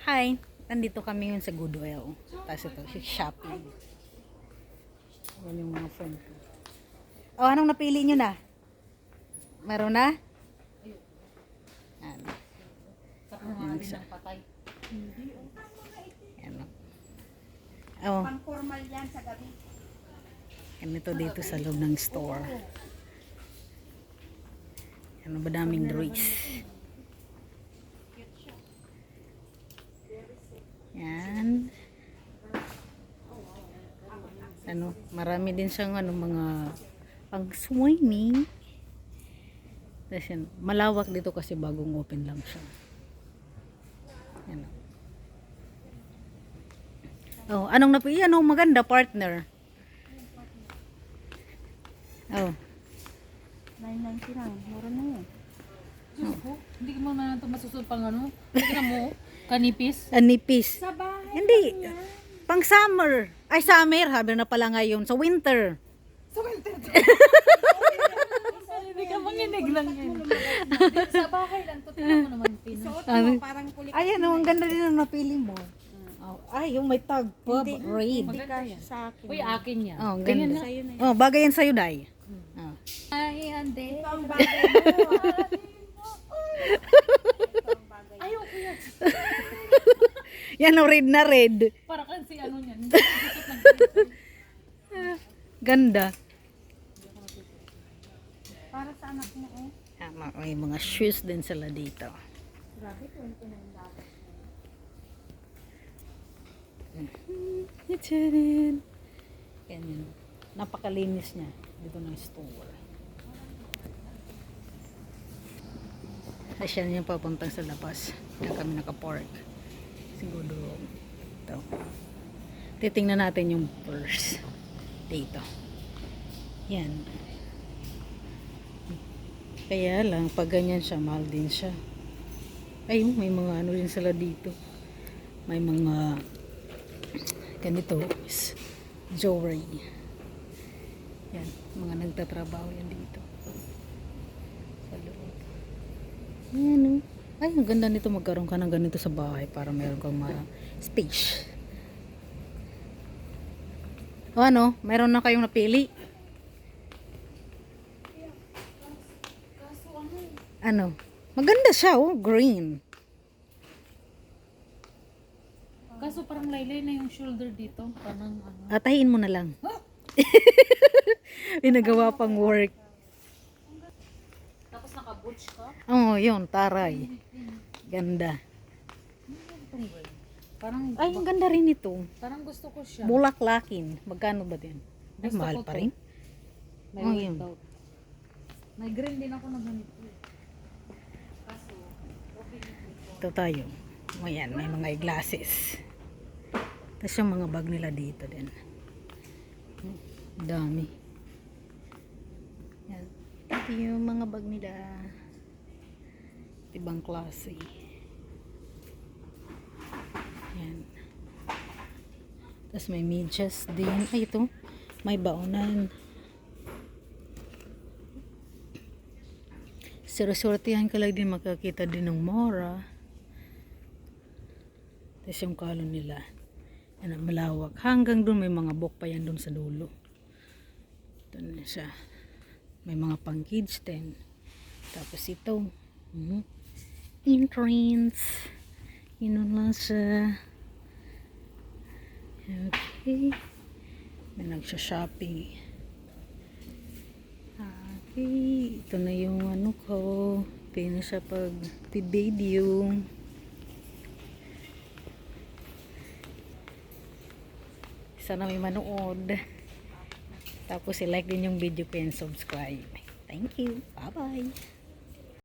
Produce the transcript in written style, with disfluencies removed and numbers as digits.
Hi, nandito kami ngayon sa Goodwill. Tapos ito, si shopping. Yan yung mga friend ko. Oh, anong napili nyo na? Meron na? Ano? Yung isa. Ano? Oh. Pang-formal yan sa gabi. Ganito dito sa loob ng store. Ano ba daming drinks? Yan. Ano, marami din siyang ano, mga pang swimming. Tapos yan, malawak dito kasi bagong open lang siya. Yan. Oh, anong napili? Anong maganda partner? Oh. 9.90 lang. Mura na yun. Diyos ko, hindi mo na ito masusunod pang ano. Tignan mo, kanipis. Anipis. Sa bahay. Hindi. Pang summer. Ay, summer. Sabi na pala ngayon. Sa winter. Sa winter. Hindi ka manginig lang yan. Sa bahay lang to, tignan mo naman Pino. Suot mo parang kulik. Ayan, ang ganda din ang napili mo. Oh, ay, yung may tag. Pub, raid. Hindi kaya sa akin. Uy, akin yan. Oh, ang Ganyan ganda. na. Oh, bagay yan sa'yo, Day. Oh. Ay, ande. Ito ang bagay mo. Ayaw ko yan. Yan, oh, red na red. Para kasi ano yan. Ganda. Para sa anak mo eh. May mga shoes din sila dito. Grabe, 29 dapat. Ganyan. Napakalinis niya dito ng store. Ay, siya niya papuntang sa labas. Kaya kami nakapark. Siguro ito. Titingnan natin yung purse dito. Yan. Kaya lang, pag ganyan siya, mahal din siya. Ay, may mga ano din sila dito. May mga ganito jewelry. Yan, mga nagtatrabaho yan dito. Sa loob. Yan, oh. Ay, ang ganda nito, magkaroon ka ng ganito sa bahay para meron kang space. O ano, meron na kayong napili? Ano? Maganda siya, oh, green. Kaso parang laylay na yung shoulder dito. Parang ano. Atahin mo na lang. Pinagawa pang work. Tapos naka-butch ka. Oh, yun, taray. Ganda. Parang, Ay, ang ganda rin ito. parang gusto ko siya. Bulaklakin. Magkano ba din? Ay, Gusto mahal ko pa to. rin. May Oh, white yun. out. May green din ako na ganito. Kaso, Ito tayo. Ayan, may mga glasses. Tapos yung mga bag nila dito din. Dami. Yan. Ito yung mga bag nila. Ibang klase. Yan. Tapos may medyas din. Ay, ito. May baonan. Sura-suratihan ka lang din makakita din ng mora. Tapos yung kalon nila. Yan ang malawak. Hanggang doon may mga book pa yan doon sa dulo. Ito na siya. May mga pang kids din. Tapos ito. Entrance. Yun lang siya. Okay. May nagsha-shopping. Okay. Ito na yung ano ko. Pina siya pag video. Sana may manood. Tapos i-like din yung video ko and subscribe. Thank you. Bye-bye.